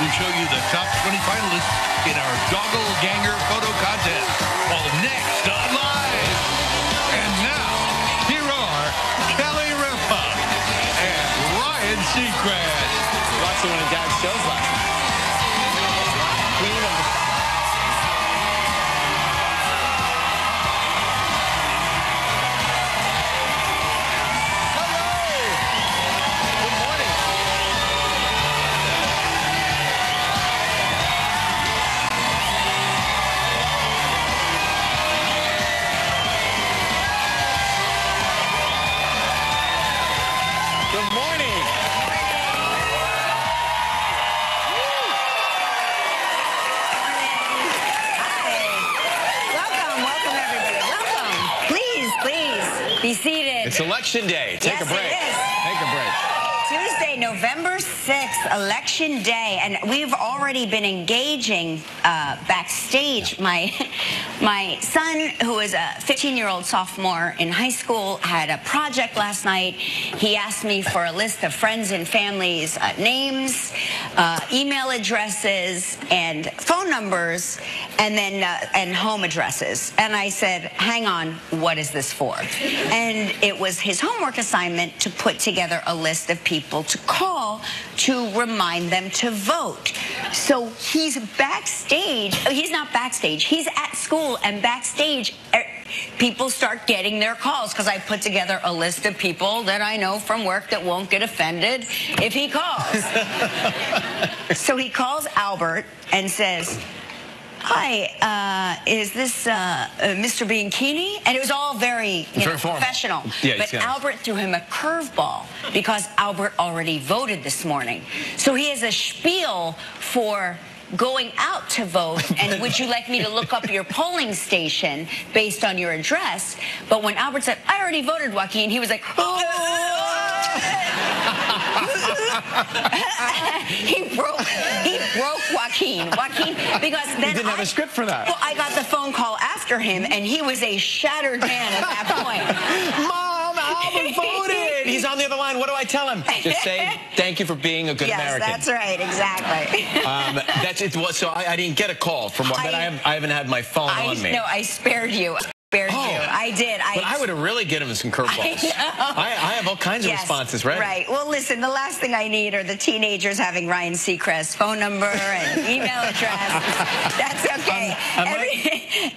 We'll show you the top 20 finalists in our Doggle Ganger photo contest. All next on Live. And now, here are Kelly Ripa and Ryan Seacrest. Watching one of Dad's shows last night. Queen of the... Good morning. Welcome everybody. Welcome. Please be seated. It's election day. Take a break. It is. Take a break. Tuesday, November 6th, Election Day, and we've already been engaging backstage. My son, who is a 15-year-old sophomore in high school, had a project last night. He asked me for a list of friends and family's names, email addresses, and phone numbers, and then and home addresses. And I said, hang on, what is this for? And it was his homework assignment to put together a list of people to call to remind them to vote. So he's backstage. He's not backstage. He's at school, and backstage, people start getting their calls because I put together a list of people that I know from work that won't get offended if he calls. So he calls Albert and says, hi, is this Mr. Bianchini? And it was all very, professional. Yeah, but Albert threw him a curveball because Albert already voted this morning. So he has a spiel for going out to vote, and would you like me to look up your polling station based on your address? But when Albert said, I already voted, Joaquin, he was like, he broke Joaquin, because then he didn't have a script for that. Well, I got the phone call after him, and he was a shattered man at that point. Mom, Albert voted. He's on the other line. What do I tell him? Just say thank you for being a good American. Yes, that's right, exactly. That's it. So I didn't get a call from one, but I haven't had my phone on me. No, I spared you. I did. But I would have really given him some curveballs. I have all kinds of responses, right? Right. Well, listen, the last thing I need are the teenagers having Ryan Seacrest's phone number and email address. That's okay.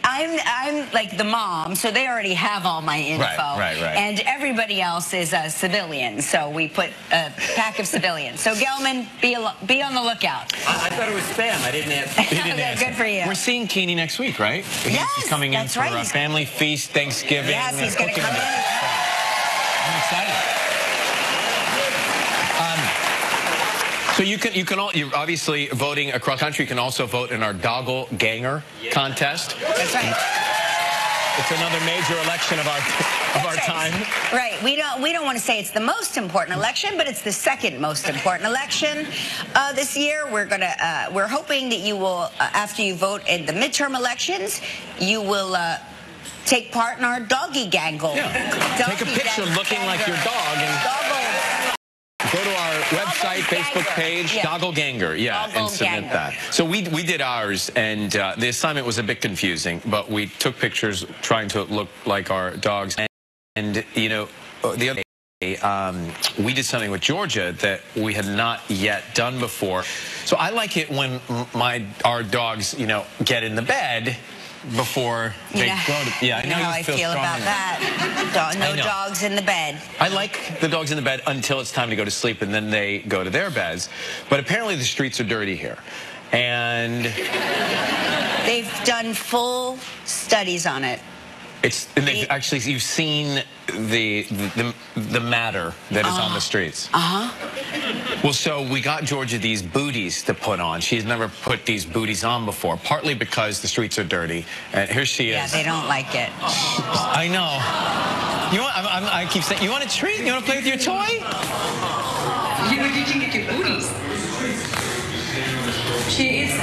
I'm like the mom, so they already have all my info. Right. And everybody else is a civilian, so we put a pack of civilians. So, Gelman, be on the lookout. I thought it was spam. I didn't answer. Good for you. We're seeing Keeney next week, right? Yes, he's coming in for a family feast, Thanksgiving. Yes, he's going to come in. I'm excited. So you're obviously voting across the country. You can also vote in our Doggle Ganger contest. That's right. It's another major election of our time. Right. We don't want to say it's the most important election, but it's the second most important election this year. We're hoping that you will, after you vote in the midterm elections, you will take part in our doggy gangle. Yeah. Take a picture looking like your dog and go to our website, Facebook page, Doggle Ganger, and submit that. So we did ours, and the assignment was a bit confusing, but we took pictures trying to look like our dogs. And you know, the other day, we did something with Georgia that we had not yet done before. So I like it when our dogs, get in the bed before they go to... Yeah, I know how I feel about that. No dogs in the bed. I like the dogs in the bed until it's time to go to sleep, and then they go to their beds. But apparently the streets are dirty here. And... They've done full studies on it. And they've actually, you've seen the matter that is on the streets. Well, so we got Georgia these booties to put on. She's never put these booties on before, partly because the streets are dirty. And here she is. Yeah, they don't like it. I know. You know what? I keep saying, you want a treat? You want to play with your toy? Where did you get your booties? She is...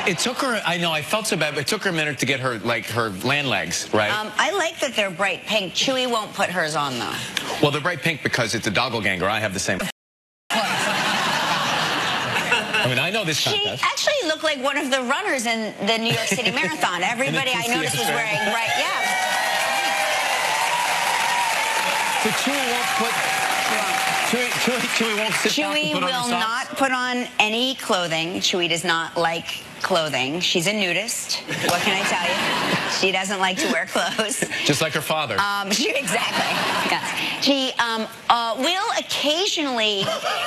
It took her, I know, I felt so bad, but it took her a minute to get her, her land legs, right? I like that they're bright pink. Chewy won't put hers on, though. Well, they're bright pink because it's a Doggle Ganger. I have the same. I mean, I know this She contest. actually looked like one of the runners in the New York City Marathon. Everybody I noticed was wearing, So Chewy won't put... Chewy won't sit back and put on her will socks? not put on any clothing. Chewy does not like clothing. She's a nudist. What can I tell you? She doesn't like to wear clothes. Just like her father. Exactly. Yes. She will occasionally,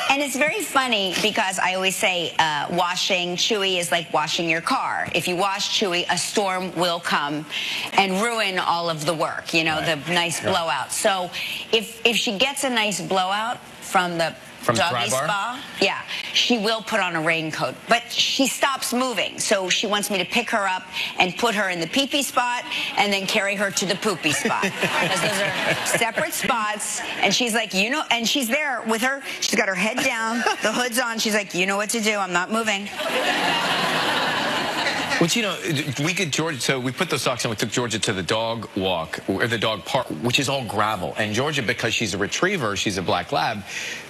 and it's very funny because I always say washing Chewy is like washing your car. If you wash Chewy, a storm will come and ruin all of the work, you know, the nice blowout. So if she gets a nice blowout from the doggy spa, yeah, she will put on a raincoat, but she stops moving. So she wants me to pick her up and put her in the pee-pee spot and then carry her to the poopy spot. Because those are separate spots. And she's like, you know, and she's there with her. She's got her head down, the hood's on. She's like, you know what to do. I'm not moving. Which, you know, so we put those socks on, we took Georgia to the dog walk, or the dog park, which is all gravel. And Georgia, because she's a retriever, she's a black lab,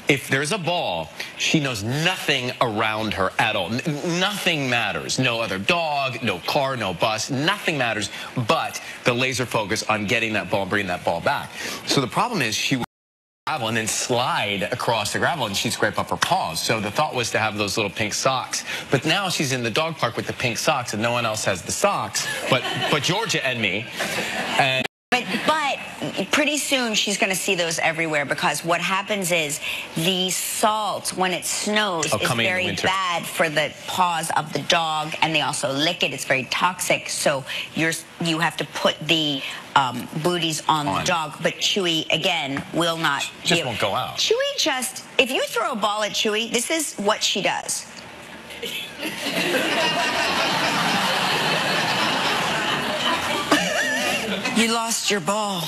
if there's a ball, she knows nothing around her at all. Nothing matters. No other dog, no car, no bus, nothing matters but the laser focus on getting that ball and bringing that ball back. So the problem is she gravel and then slide across the gravel and she'd scrape up her paws. So the thought was to have those little pink socks. But now she's in the dog park with the pink socks and no one else has the socks but Georgia and me. And But pretty soon she's going to see those everywhere because what happens is the salt, when it snows, is very bad for the paws of the dog, and they also lick it. It's very toxic, so you have to put the booties on the dog. But Chewy, again, will not. Just won't go out. Chewy just, if you throw a ball at Chewy, this is what she does. You lost your ball.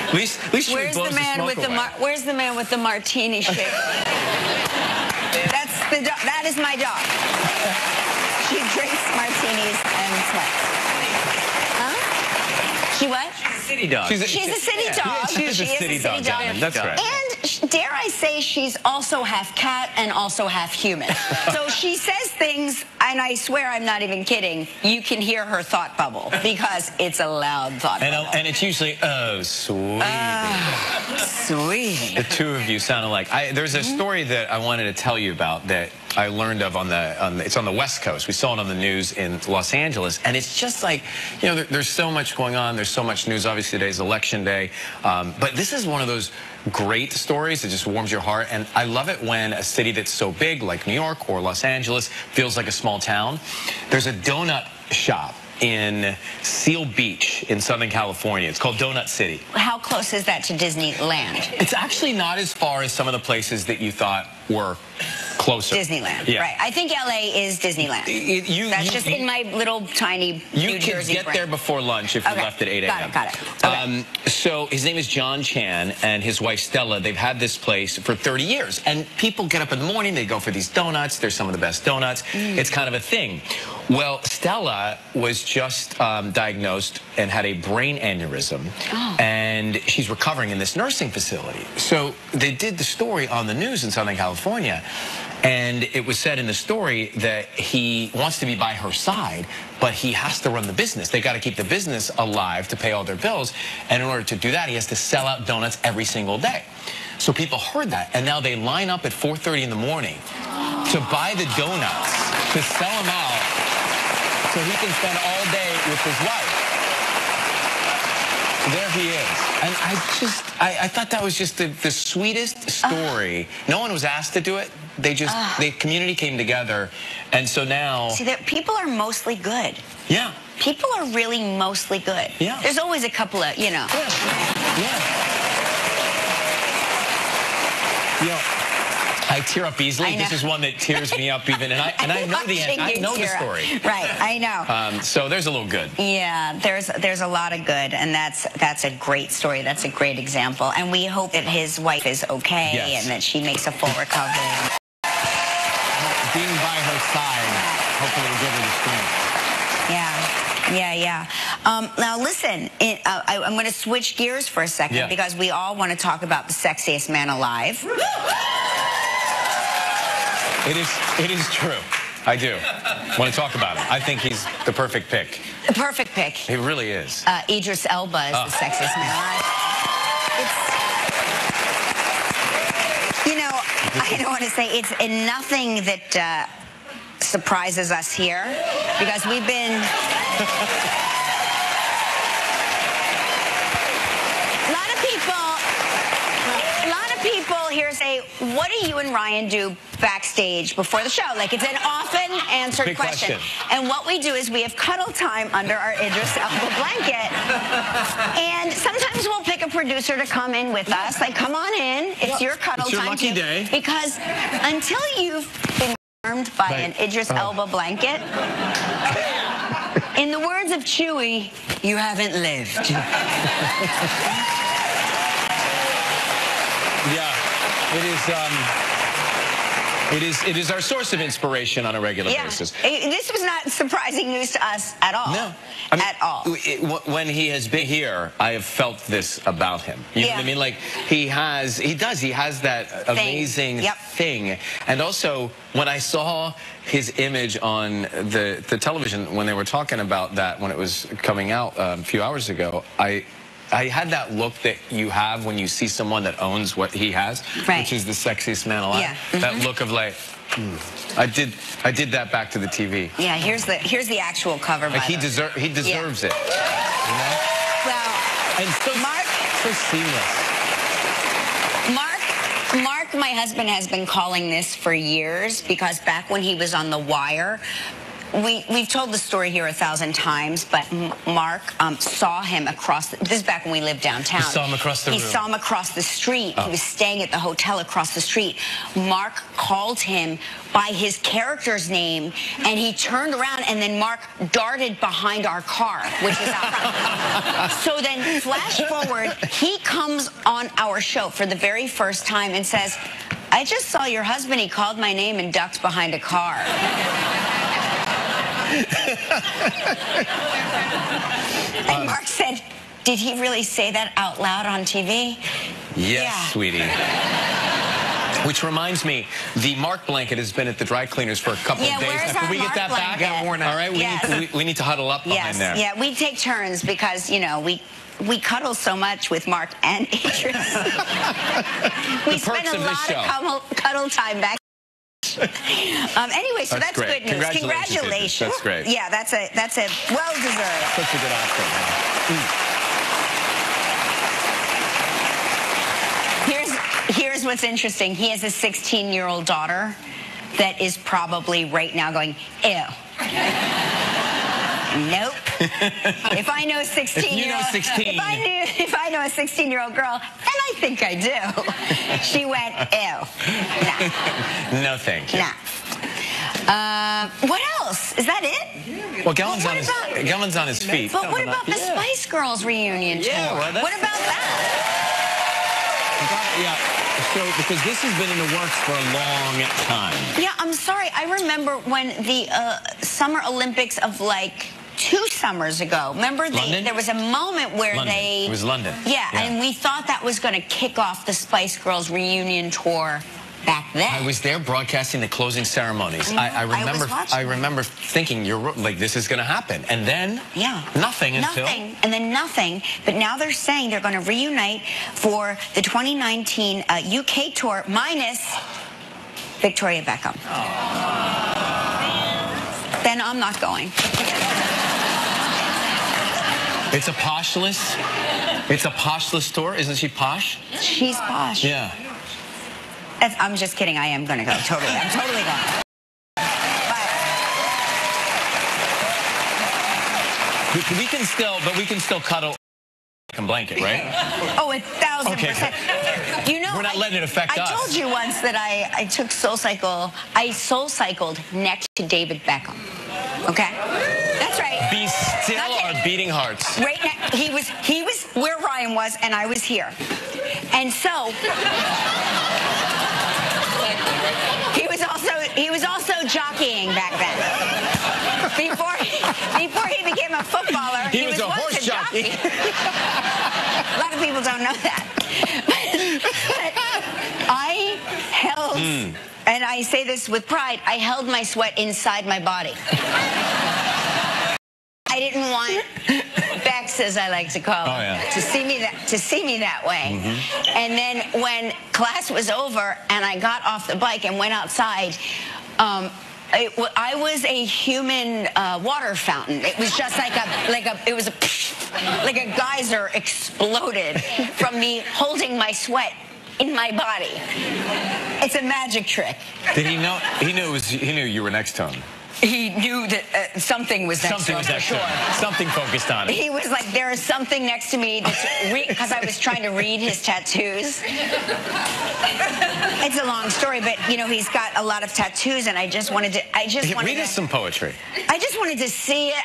At least where's the man with where's the man with the martini shake? That is my dog. She drinks martinis and smokes. Huh? She what? She's a city dog. She's a city dog. Yeah, she is a city dog. That's right. And dare I say she's also half cat and also half human. So she says things, and I swear I'm not even kidding, you can hear her thought bubble because it's a loud thought bubble. And it's usually, oh, sweet. Sweet. The two of you sound alike. There's a story that I wanted to tell you about that I learned of it's on the West Coast. We saw it on the news in Los Angeles, and it's just like, you know, there's so much going on. There's so much news. Obviously, today's election day, but this is one of those great stories that just warms your heart. And I love it when a city that's so big, like New York or Los Angeles, feels like a small town. There's a donut shop in Seal Beach in Southern California. It's called Donut City. How close is that to Disneyland? It's actually not as far as some of the places that you thought were closer. Disneyland, yeah. Right. I think LA is Disneyland. That's just in my little tiny New Jersey You could get there before lunch if you left at 8 a.m. Got it. Okay. So his name is John Chan and his wife Stella. They've had this place for 30 years. And people get up in the morning, they go for these donuts. They're some of the best donuts. It's kind of a thing. Well, Stella was just diagnosed and had a brain aneurysm. And she's recovering in this nursing facility. So they did the story on the news in Southern California. And it was said in the story that he wants to be by her side, but he has to run the business. They got to keep the business alive to pay all their bills. And in order to do that, he has to sell out donuts every single day. So people heard that, and now they line up at 4:30 in the morning to buy the donuts, to sell them out, so he can spend all day with his wife. There he is. And I thought that was just the sweetest story. No one was asked to do it. The community came together. And so now... See, people are mostly good. Yeah. People are really mostly good. Yeah. There's always a couple of, you know. Yeah. You know, I tear up easily. This is one that tears me up even, and I know the end. I know the story. Right, I know. So there's a little good. Yeah, there's a lot of good, and that's a great story. That's a great example, and we hope that his wife is okay and that she makes a full recovery. Being by her side, hopefully will give her the strength. Yeah. Yeah. Now listen, I'm going to switch gears for a second because we all want to talk about the sexiest man alive. It is true. I do want to talk about him. I think he's the perfect pick. The perfect pick. He really is. Idris Elba is the sexiest man alive. You know, I don't want to say it's nothing that surprises us here because we've been... A lot of people here say, what do you and Ryan do backstage before the show? Like, it's an often answered question. And what we do is we have cuddle time under our Idris Elba blanket. And sometimes we'll pick a producer to come in with us. Like, come on in. It's your cuddle time. It's your lucky day. Because until you've been warmed by an Idris Elba blanket, in the words of Chewie, you haven't lived. Yeah, it is our source of inspiration on a regular basis. This was not surprising news to us at all. No. At all. When he has been here, I have felt this about him. You know what I mean? Like, he has that amazing thing. And also, when I saw his image on the television, when they were talking about that, when it was coming out a few hours ago, I had that look that you have when you see someone that owns what he has, which is the sexiest man alive. Yeah. That look of like, I did that back to the TV. Yeah, here's the actual cover. Like he deserves it. You know? Well, and so seamless. Mark, my husband, has been calling this for years because back when he was on The Wire, we've told the story here 1,000 times, but Mark saw him across. This is back when we lived downtown. He saw him across the room. He saw him across the street. He was staying at the hotel across the street. Mark called him by his character's name, and he turned around, and then Mark darted behind our car, which is out front. So then, flash forward, he comes on our show for the very first time and says, "I just saw your husband. He called my name and ducked behind a car." And Mark said, "Did he really say that out loud on TV?" Yes, sweetie. Which reminds me, the Mark blanket has been at the dry cleaners for a couple of days. Can we get that back? All right, we need to huddle up behind there. Yeah, we take turns because, you know, we cuddle so much with Mark and Idris. We spend a lot of cuddle time back. Anyway, so that's good news. Congratulations. That's great. Yeah, that's a well-deserved. Such a good Oscar. Here's what's interesting. He has a 16-year-old daughter that is probably right now going, ew. Nope. If I know a 16-year-old, if I know a 16-year-old girl, and I think I do, she went, ew. Nah. No, thank you. Nah. What else? Is that it? Well, Gelman's on his feet. But what about the Spice Girls reunion tour? Yeah, well, what about that? Yeah, so because this has been in the works for a long time. Yeah, I'm sorry. I remember when the Summer Olympics of like 2 summers ago. Remember there was a moment where It was London. Yeah, and we thought that was going to kick off the Spice Girls reunion tour back then. I was there broadcasting the closing ceremonies. I remember thinking, this is going to happen. And then nothing. And then nothing. But now they're saying they're going to reunite for the 2019 UK tour minus Victoria Beckham. Then I'm not going. It's a posh list. It's a posh list tour. Isn't she posh? She's posh. Yeah. I'm just kidding. I am going to go. Totally. I'm totally going. We can still cuddle a blanket, right? Oh, 1,000%. You know, we're not letting it affect us. I told you once that I took SoulCycle. I SoulCycled next to David Beckham. Okay? That's right. Be still our beating hearts. Right now, he was where Ryan was, and I was here. And so he was also jockeying back then. before he became a footballer, he was a once horse jockey. A lot of people don't know that. But I held, and I say this with pride, I held my sweat inside my body. I didn't want Bex, as I like to call her, to see me that way. And then when class was over and I got off the bike and went outside, I was a human water fountain. It was just like a geyser exploded from me holding my sweat in my body. It's a magic trick. Did he know? He knew you were next to him. He knew that something was next to him, for sure. Something focused on it. He was like, there is something next to me because I was trying to read his tattoos. It's a long story, but you know, he's got a lot of tattoos, and I just wanted to read us some poetry. I just wanted to see it.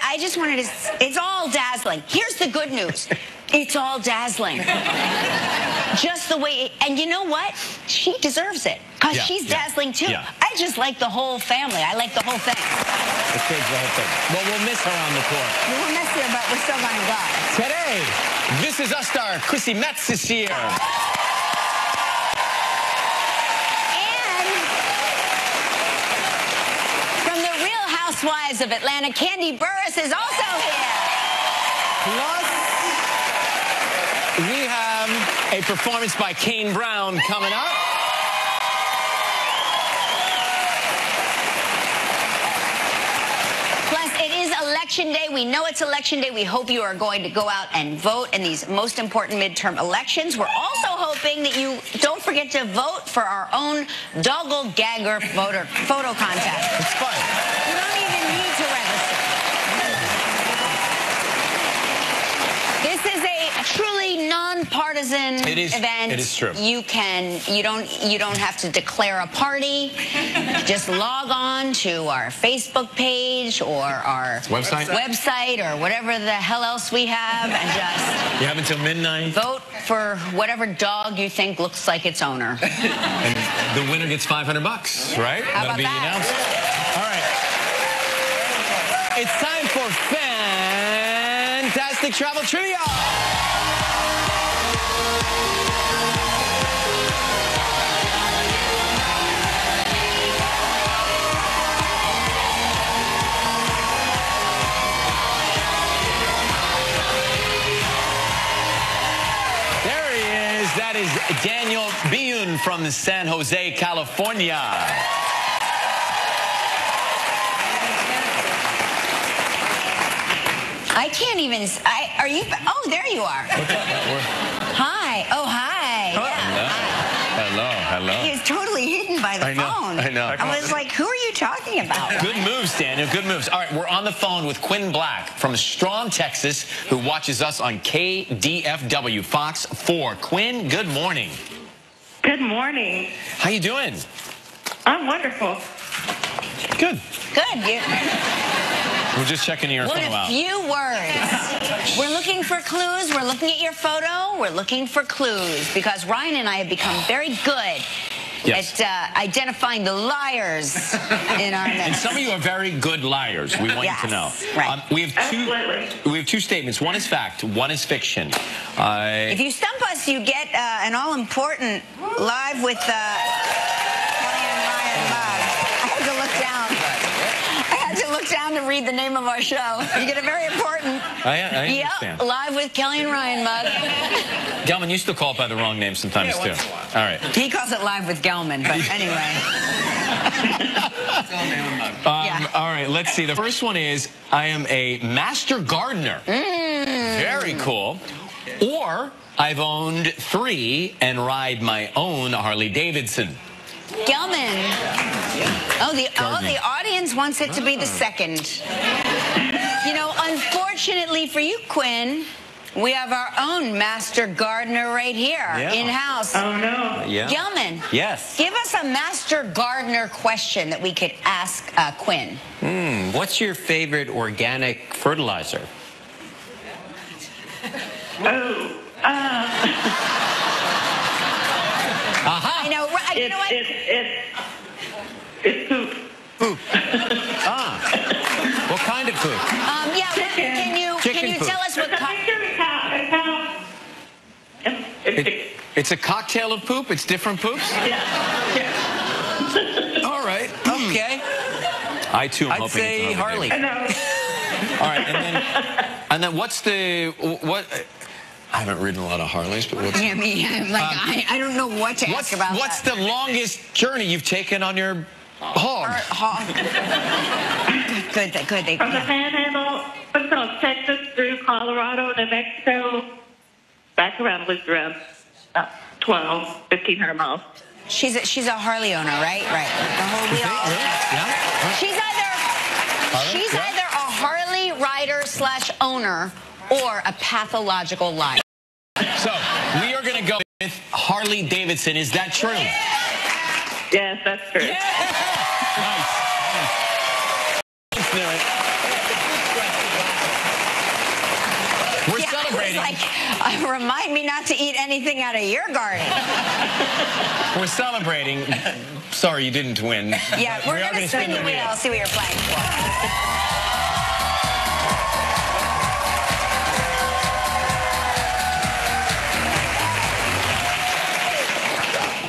It's all dazzling. Here's the good news. It's all dazzling. Just the way, and you know what? She deserves it, because she's dazzling too. I just like the whole family. I like the whole thing. The kids, the whole thing. Well, we'll miss her on the court. We'll miss her, but we're still gonna go. Today, This Is Us star Chrissy Metz is here. Housewives of Atlanta, Kandi Burruss is also here. Plus, we have a performance by Kane Brown coming up. Plus, it is Election Day. We know it's Election Day. We hope you are going to go out and vote in these most important midterm elections. We're also hoping that you don't forget to vote for our own Doggle Gagger photo contest. It's fun. You don't even need to register. This is a truly nonpartisan event. It is true. You don't have to declare a party. Just log on to our Facebook page or our website or whatever the hell else we have, and just you have until midnight. Vote for whatever dog you think looks like its owner. And the winner gets $500, right? How about that? All right. It's time for Fantastic Travel Trivia. There he is. That is Daniel Biyun from San Jose, California. I can't even. Are you? Oh, there you are. Hi. Oh, hi. Hello. He was totally hidden by the phone. I know. I was like, who are you talking about? Good moves, Daniel. Good moves. All right, we're on the phone with Quinn Black from Strong, Texas, who watches us on KDFW Fox 4. Quinn, good morning. Good morning. How you doing? I'm wonderful. Good. Good. We're just checking your phone out. What a few words. We're looking for clues. We're looking at your photo. We're looking for clues because Ryan and I have become very good at identifying the liars in our midst. And some of you are very good liars. We want you to know. Right. We have two statements. One is fact. One is fiction. If you stump us, you get an all-important live with Kelly and Ryan mug. I had to look down. To read the name of our show. You get a very important I understand. Live with Kelly and Ryan mug. Gelman, you still call it by the wrong name sometimes too. All right. He calls it Live with Gelman, but anyway. All right, let's see. The first one is, I am a master gardener. Very cool. Or, I've owned 3 and ride my own Harley Davidson. Gelman. Oh, the audience wants it to be the second. You know, unfortunately for you, Quinn, we have our own master gardener right here in-house. Oh, no. Gelman. Yes. Give us a master gardener question that we could ask Quinn. What's your favorite organic fertilizer? I know. You know what? It's poop. What kind It's a cocktail of poop? It's different poops? Yeah. All right. Okay. I, too, am I'd hoping say it's another Harley. David. No. All right, and then what's the, what, I haven't ridden a lot of Harleys, but what's... Yeah, me. I don't know what to ask about What's that. the longest journey you've taken on your hog? Good. From the Panhandle, from Texas through Colorado, New Mexico, back around, looped around about 1,500 miles. She's a Harley owner, right? Right. The whole Yeah. She's either a Harley rider / owner or a pathological liar. So, we are going to go with Harley Davidson. Is that true? Yes, that's true. Yeah. Nice. We're celebrating. It's like, remind me not to eat anything out of your garden. We're celebrating. Sorry, you didn't win. Yeah, we're going to spin the wheel. See what you're playing for.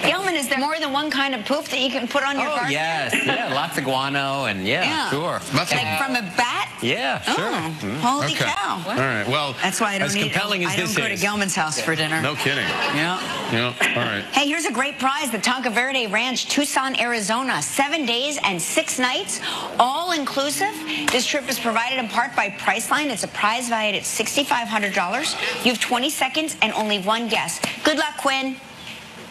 Gelman, is there more than one kind of poop that you can put on your garden? Yes. Yeah, lots of guano and sure. Like from a bat? Yeah, sure. Oh, holy Okay. cow. All right. Well, That's why I don't as eat. compelling as I don't this go to is. Gelman's house for dinner. No kidding. Yeah. Yeah. All right. Hey, here's a great prize. The Tonka Verde Ranch, Tucson, Arizona. 7 days and 6 nights, all inclusive. This trip is provided in part by Priceline. It's a prize valued at $6,500. You have 20 seconds and only one guess. Good luck, Quinn.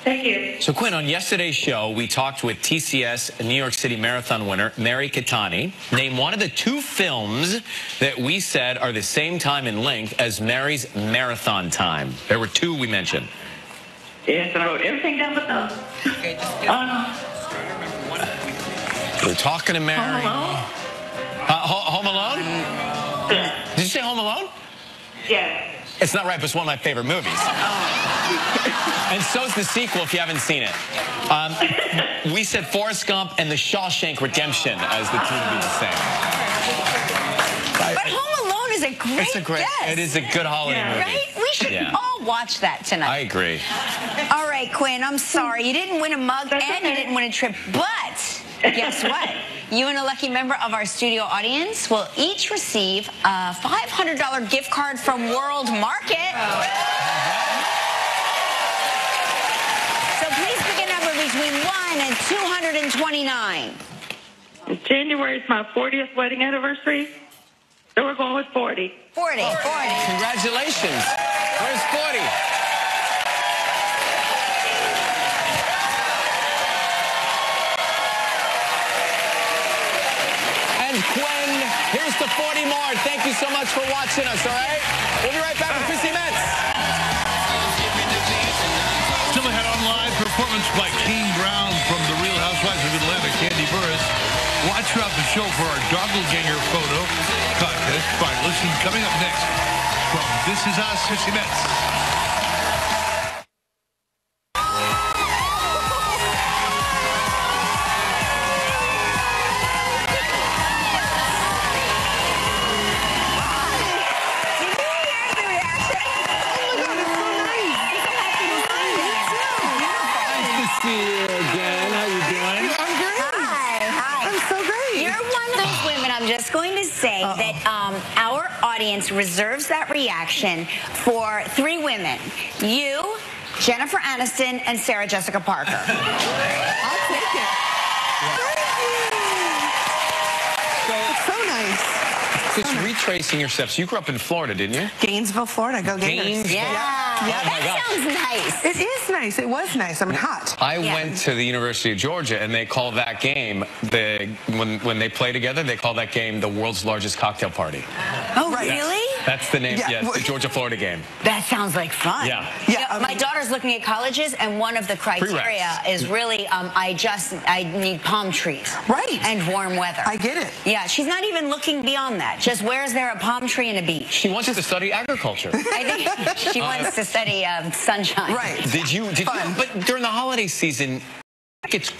Thank you. So, Quinn, on yesterday's show, we talked with TCS New York City Marathon winner Mary Catani. Name one of the 2 films that we said are the same time in length as Mary's marathon time. There were 2 we mentioned. Yes, I wrote everything down but those. We're talking to Mary. Home Alone? Home Alone? Did you say Home Alone? Yeah. It's not right, but it's one of my favorite movies. And so's the sequel if you haven't seen it. We said Forrest Gump and The Shawshank Redemption as the 2 to be the same. But Home Alone is a great guess. It is a good holiday movie. Right? We should all watch that tonight. I agree. All right, Quinn, I'm sorry. You didn't win a mug and you didn't win a trip, but guess what? You and a lucky member of our studio audience will each receive a $500 gift card from World Market. So please pick a number between 1 and 229. January is my 40th wedding anniversary, so we're going with 40. 40. Congratulations. Where's 40? And Quinn, here's the 40 more. Thank you so much for watching us, all right? We'll be right back with Chrissy Metz. Still ahead on live performance by Kane Brown from The Real Housewives of Atlanta, Candy Burris. Watch throughout the show for our Doppelganger photo contest. Finalists, and coming up next from This Is Us, Chrissy Metz. Just going to say that our audience reserves that reaction for 3 women. You, Jennifer Aniston, and Sarah Jessica Parker. I'll take it. Thank you. It's so nice. Just retracing your steps. You grew up in Florida, didn't you? Gainesville, Florida. Go Gators. Yeah. Oh my That gosh. sounds nice. It is nice. It was nice. I mean, hot. I went to the University of Georgia, and they call that game, when they play together, they call that game the world's largest cocktail party. Oh, really? That's the name. Yeah. Yes, the Georgia-Florida game. That sounds like fun. Yeah. My daughter's looking at colleges, and one of the criteria is really, I need palm trees. Right. And warm weather. I get it. Yeah, she's not even looking beyond that. Just where's there a palm tree and a beach? She wants to study agriculture. I think she wants to study sunshine. Right. Did you? But during the holiday season, it's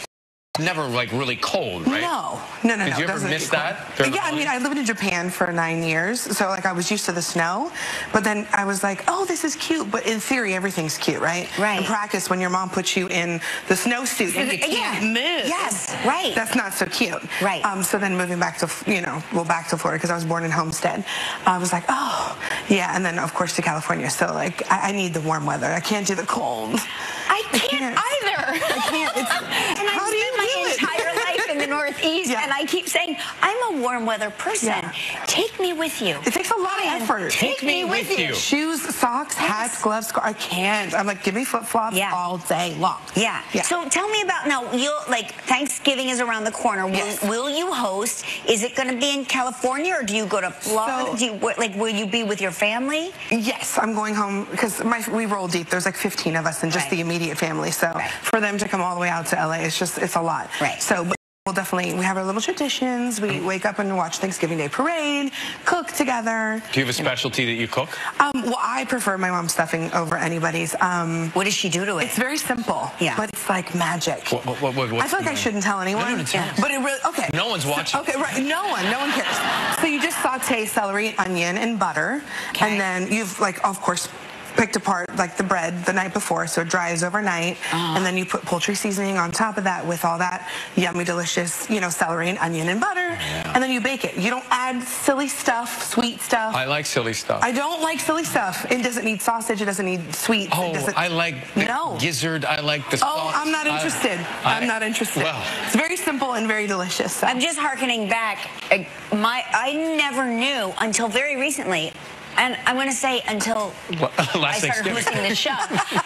never like really cold, right? No. Did you ever miss that? Yeah, I mean, I lived in Japan for 9 years, so like I was used to the snow, but then I was like, oh, this is cute, but in theory, everything's cute, right? Right. In practice, when your mom puts you in the snowsuit and you can't move. Yes, right. That's not so cute. Right. So then moving back to, back to Florida, because I was born in Homestead, I was like, oh, yeah, and then of course to California, so like I need the warm weather. I can't do the cold. I can't either. I can't. And I've spent my entire life in the Northeast, and I keep saying, I'm a warm weather person. Yeah. Take me with you. It takes a lot of effort. Take me with you. Shoes, socks, hats, gloves, scarf. I can't. I'm like, give me flip-flops all day long. Yeah. So tell me about now. Thanksgiving is around the corner. Will you host? Is it going to be in California, or do you go to Florida? Will you be with your family? Yes, I'm going home because we roll deep. There's like 15 of us and just the immediate family. So for them to come all the way out to LA, it's a lot. Right. So. We have our little traditions. We wake up and watch Thanksgiving Day parade, cook together. Do you have a specialty that you cook? Well, I prefer my mom's stuffing over anybody's. What does she do to it? It's very simple, but it's like magic. What I feel like I shouldn't tell anyone. No, but it really, okay. No one's watching. Okay, right. No one cares. So you just saute celery, onion, and butter. And then you've, of course, picked apart the bread the night before, so it dries overnight, and then you put poultry seasoning on top of that with all that yummy, delicious, celery and onion and butter, and then you bake it. You don't add silly stuff, sweet stuff. I like silly stuff. I don't like silly stuff. It doesn't need sausage. It doesn't need sweets. I like the gizzard. I like the sauce. Oh, I'm not interested. I'm not interested. Well. It's very simple and very delicious. So. I'm just hearkening back. I never knew until very recently. And I'm going to say until I started hosting the show.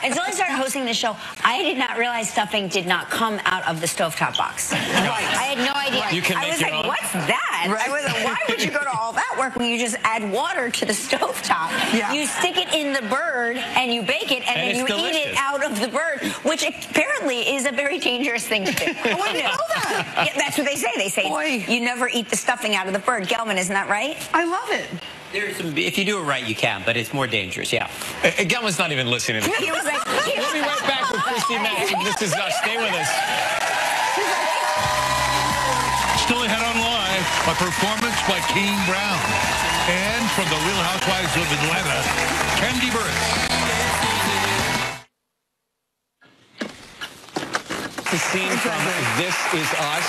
Until I started hosting the show, I did not realize stuffing did not come out of the stovetop box. Right. I had no idea. You can I was make like, your own? what's that? Right. I was like, why would you go to all that work when you just add water to the stovetop? Yeah. You stick it in the bird and you bake it, and then you eat it out of the bird, which apparently is a very dangerous thing to do. I didn't know that. Yeah, that's what they say. They say you never eat the stuffing out of the bird. Gelman, isn't that right? I love it. If you do it right, you can, but it's more dangerous, Gelman's not even listening. He was like, we'll be right back with Christy Mack. This is us. Stay with us. Still ahead on Live, a performance by Kane Brown. And from the Real Housewives of Atlanta, Candy Burris. The scene from This Is Us.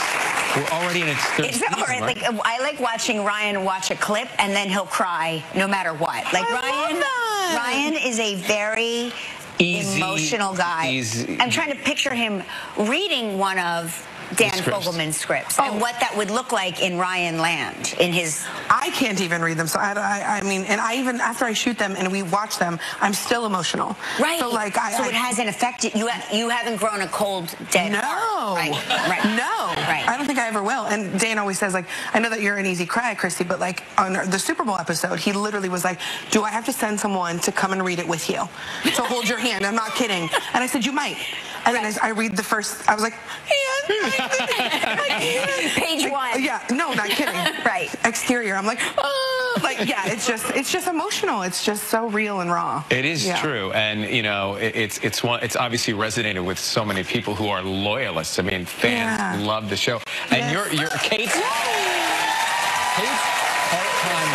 We're already in its third season, right? I like watching Ryan watch a clip and then he'll cry no matter what. Ryan is a very emotional guy. I'm trying to picture him reading one of Dan Fogelman's scripts and what that would look like in Ryan Land in his. I can't even read them, so I mean, and I even after I shoot them and we watch them, I'm still emotional. Right. So it hasn't affected you. You haven't grown a cold, dead heart. Right. No. Right. I don't think I ever will. And Dan always says I know that you're an easy cry, Christy, but on the Super Bowl episode, he literally was like, do I have to send someone to come and read it with you? So hold your hand. I'm not kidding. And I said, you might. And then I read the first. I was like, Page 1. Yeah, no, not kidding. Right. Exterior, I'm like, oh, it's just emotional. It's just so real and raw. It is true, and it's obviously resonated with so many people who are loyalists. I mean, fans love the show, and you're Kate's part-time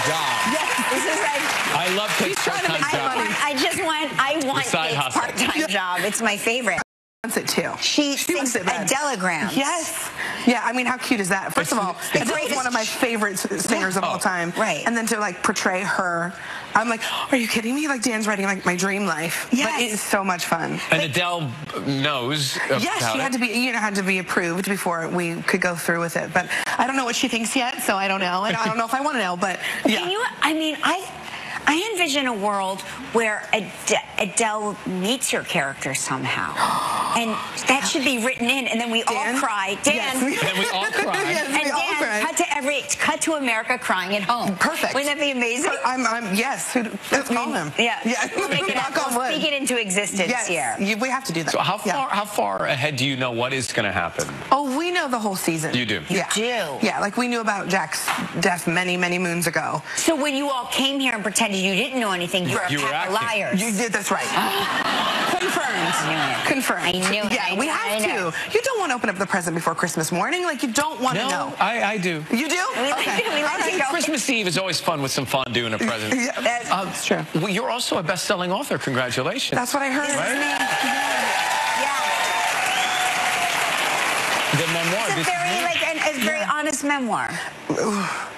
job. Yes, this is I love Kate's part-time job. I want Kate's part-time job. It's my favorite. Wants it too. She sings Adelegrams. Yes. Yeah, I mean, how cute is that? First of all, Adele's one of my favorite singers of all time. Right. And then to portray her, I'm like, are you kidding me? Dan's writing my dream life. Yes. But it's so much fun. And Adele knows about Yes, she had to be approved before we could go through with it. But I don't know what she thinks yet, so I don't know. And I don't know if I want to know, but yeah. I envision a world where Adele meets your character somehow. And that should be written in, and then we all cry. Dan. Yes. And then we all cry. And Dan, cut to America crying at home. Perfect. Wouldn't that be amazing? Yes. Let's call him. Yeah. We'll make it happen. We'll speak it into existence here. We have to do that. So how far ahead do you know what is going to happen? Oh, we know the whole season. You do? You do? Yeah, we knew about Jack's death many, many moons ago. So when you all came here and pretended you didn't know anything, you were a pack of liars. You did, that's right. Confirmed. Confirmed. I knew it. Yeah, we have to. You don't want to open up the present before Christmas morning. Like, you don't want to know. I do. You do? We like to go. Christmas Eve is always fun with some fondue and a present. Yeah, that's true. Well, you're also a best-selling author. Congratulations. That's what I heard. Yeah. The memoir. It's a very honest memoir.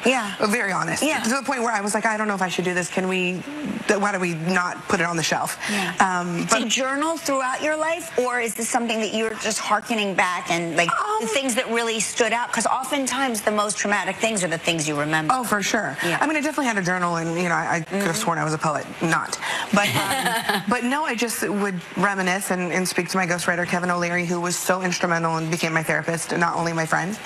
Yeah. Very honest. Yeah. To the point where I was like, I don't know if I should do this. Why do we not put it on the shelf? Yeah. Do you journal throughout your life, or is this something that you're just hearkening back and like the things that really stood out? Because oftentimes the most traumatic things are the things you remember. Oh, for sure. Yeah. I mean, I definitely had a journal, and I could have sworn I was a poet. Not. But but no, I just would reminisce and speak to my ghostwriter, Kevin O'Leary, who was so instrumental and became my therapist, and not only my friend,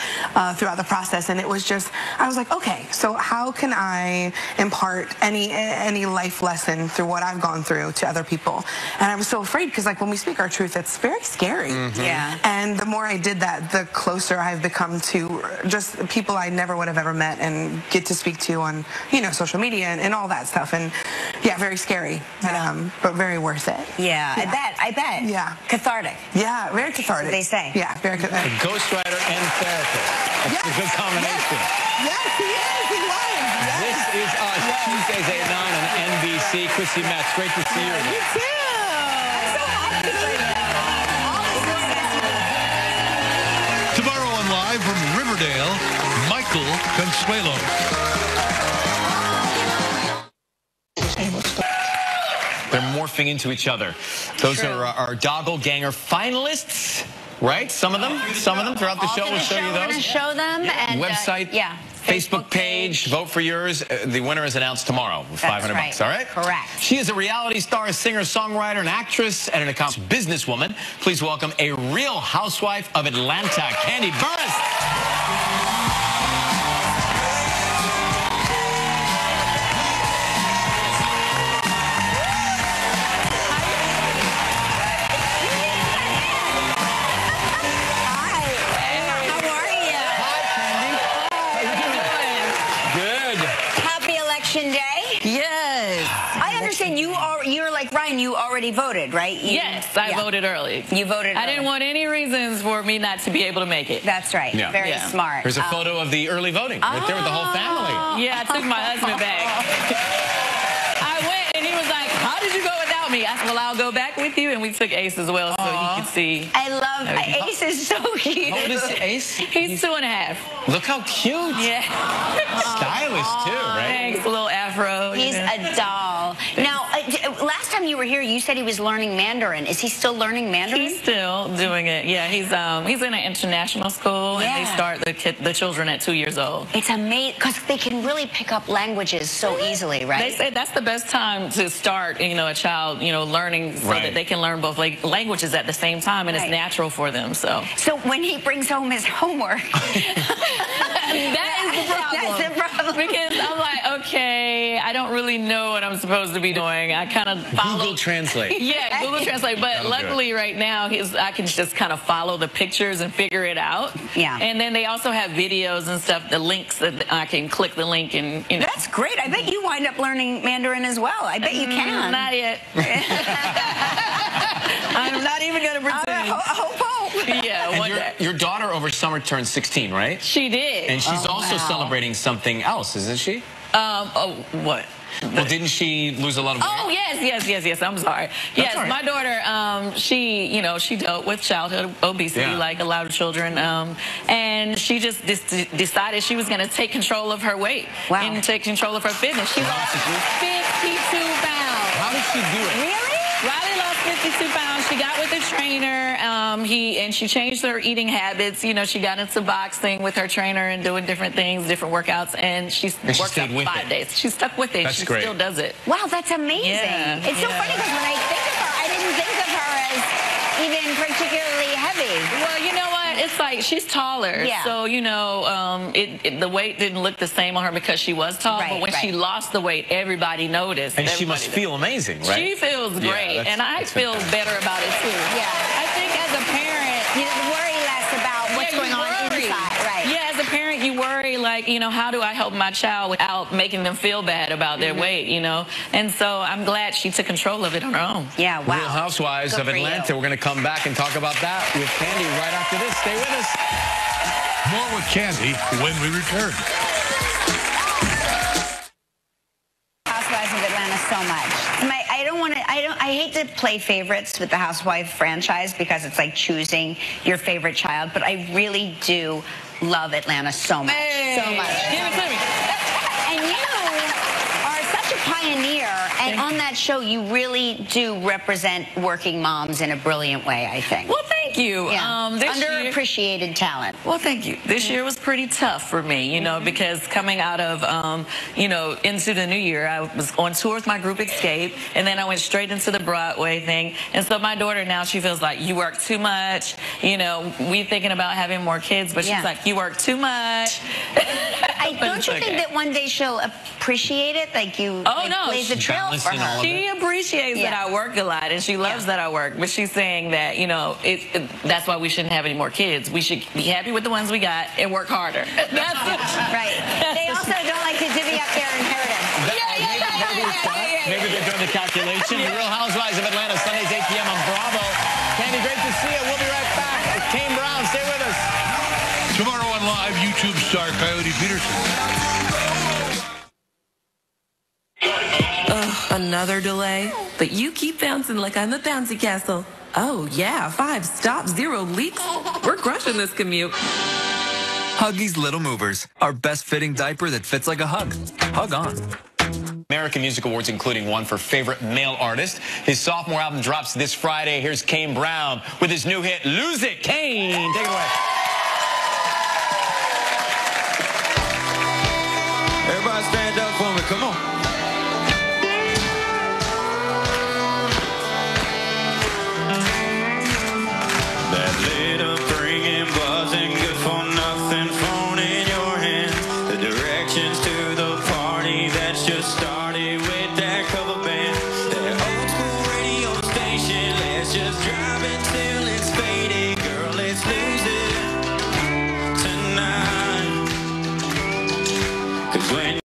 throughout the process. And it was just, I was like, okay, so how can I impart any life lesson through what I've gone through to other people? And I was so afraid, because like when we speak our truth, it's very scary. Yeah. And the more I did that, the closer I've become to just people I never would have ever met and get to speak to on, social media and all that stuff. And yeah, very scary, but very worth it. Yeah, I bet. Yeah. Cathartic. Yeah, very cathartic. They say. Yeah, very cathartic. Ghostwriter and therapist. That's a good combination. Yes, he is. He was. Yes. This is us, Tuesdays at 9 on NBC. Chrissy Metz, great to see you. You too. I'm so happy for you. Tomorrow on Live from Riverdale, Michael Consuelo. They're morphing into each other. Those are our Doggle Ganger finalists, right? Some of them throughout the show. We'll show you those. We're going to show them. And, website, Facebook page, vote for yours. The winner is announced tomorrow with $500, all right? Correct. She is a reality star, a singer, songwriter, an actress, and an accomplished businesswoman. Please welcome a real housewife of Atlanta, Kandi Burruss. You're like Ryan, you already voted, right? Yes, I voted early. You voted early. I didn't want any reasons for me not to be able to make it. That's right. Yeah. Very smart. Here's a photo of the early voting right there with the whole family. Yeah, I took my husband back. I went and he was like, how did you go without me? I said, well, I'll go back with you. And we took Ace as well so he could see. I love Ace is so cute. How old is Ace? He's 2.5. Look how cute. Yeah. Stylish too, right? Thanks, a little afro. He's a doll. Now, last time you were here, you said he was learning Mandarin. Is he still learning Mandarin? He's still doing it. Yeah, he's in an international school, and they start the children at 2 years old. It's amazing because they can really pick up languages so easily, right? They say that's the best time to start, a child, learning so that they can learn both languages at the same time, and it's natural for them. So when he brings home his homework, that is the problem. That's the problem. Because I'm like, okay, I don't really know what I'm supposed to be doing. I kind of follow Google Translate. Yeah, Google Translate. But luckily, right now, I can just kind of follow the pictures and figure it out. Yeah. And then they also have videos and stuff, the links that I can click the link and That's great. I bet you wind up learning Mandarin as well. I bet you can. Not yet. I'm not even going to pretend. Hope. Yeah. And your daughter over summer turned 16, right? She did. And she's also celebrating something else, isn't she? What? Well, didn't she lose a lot of weight? Oh, yes. I'm sorry. Yes, my daughter, she dealt with childhood obesity like a lot of children. And she just decided she was going to take control of her weight and take control of her fitness. She lost 52 pounds. How did she do it? Really? Riley lost 52 pounds. She got with a trainer. And she changed her eating habits. She got into boxing with her trainer and doing different things, different workouts. And she worked out 5 days. She stuck with it. She still does it. Wow, that's amazing. Yeah. It's so funny because when I think of her, I didn't think of her as even particularly heavy. Well, you know what? It's like she's taller. Yeah. So, the weight didn't look the same on her because she was tall. But when she lost the weight, everybody noticed. And she must feel amazing, right? She feels great. And I feel better about it, too. Yeah. I think as a parent, you worry less about what's going on inside. Right. Yeah, as a parent, you worry, like, like, you know, how do I help my child without making them feel bad about their weight, you know? And so I'm glad she took control of it on her own. Yeah, wow. Real Housewives of Atlanta. We're going to come back and talk about that with Candy right after this. Stay with us. More with Candy when we return. Housewives of Atlanta so much. I hate to play favorites with the Housewife franchise because it's like choosing your favorite child, but I really do love Atlanta so much. Hey, so much. Give it to me. And you are such a pioneer, and on that show, you really do represent working moms in a brilliant way, I think. Well, thank you. Yeah. Underappreciated talent. Well, thank you. This year was pretty tough for me, you know, because coming out of, you know, into the new year, I was on tour with my group Escape, and then I went straight into the Broadway thing. And so my daughter now, she feels like, you work too much. You know, we thinking about having more kids, but she's like, you work too much. Don't you think that one day she'll appreciate it? Like you blaze a trail for her. She appreciates that I work a lot, and she loves that I work. But she's saying that, you know, that's why we shouldn't have any more kids. We should be happy with the ones we got and work harder. That's right. They also don't like to divvy up their inheritance. Maybe they're doing the calculation. The Real Housewives of Atlanta, Sundays 8 p.m. on Bravo. Candy, great to see you. We'll be right back with Kane Brown. Stay with us. Tomorrow on Live, YouTube star Coyote Peterson. Another delay? But you keep bouncing like I'm a bouncy castle. Oh, yeah, 5 stops, 0 leaks. We're crushing this commute. Huggies Little Movers, our best fitting diaper that fits like a hug. Hug on. American Music Awards, including one for Favorite Male Artist. His sophomore album drops this Friday. Here's Kane Brown with his new hit, Lose It. Kane, take it away. Everybody stand up for me, come on. That little ringing, buzzing, good for nothing phone in your hand. The directions to the party that's just started with that cover band. That old school radio station, let's just drive until it's faded. Girl, let's lose it tonight. 'Cause when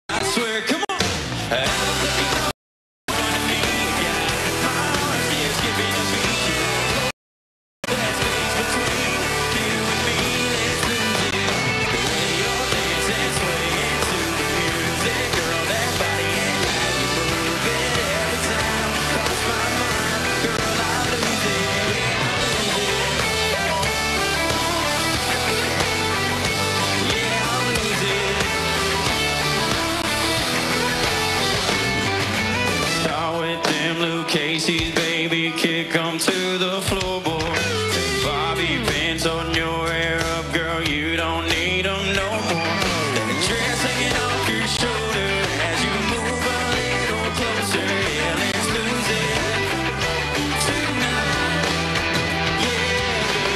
I swear, come on. Casey's, baby, kick 'em to the floorboard. Bobby pins on your hair up, girl, you don't need 'em no more. That dress hanging off your shoulder as you move a little closer. Yeah, let's lose it tonight. Yeah,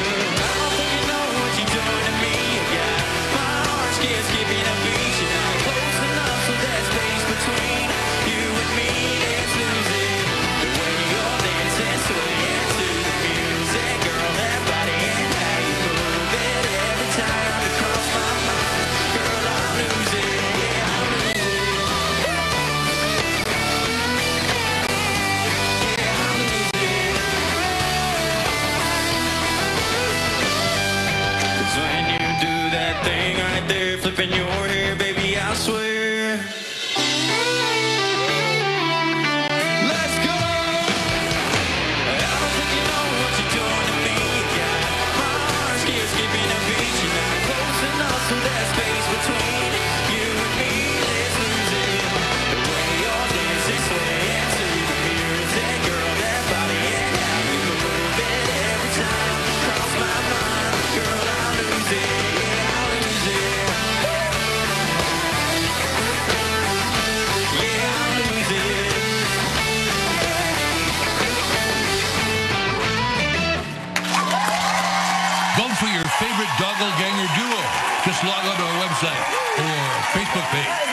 girl, I don't think you know what you're doing to me. You got my heart scared, skipping a beat. You're not close enough, so that space between you and me. Let's lose it. Thing right there, flipping your hair, baby, I swear. Let's go. I don't think you know what you're doing to me. You got my heart scared, skipping a beat. You're not close enough, so that space between you and me. Let's lose it. The way you're dancing, swaying to the music, girl, that body and how you move it every time. Cross my mind, girl, I lose it. Vote for your favorite Doppelganger duo. Just log on to our website or Facebook page.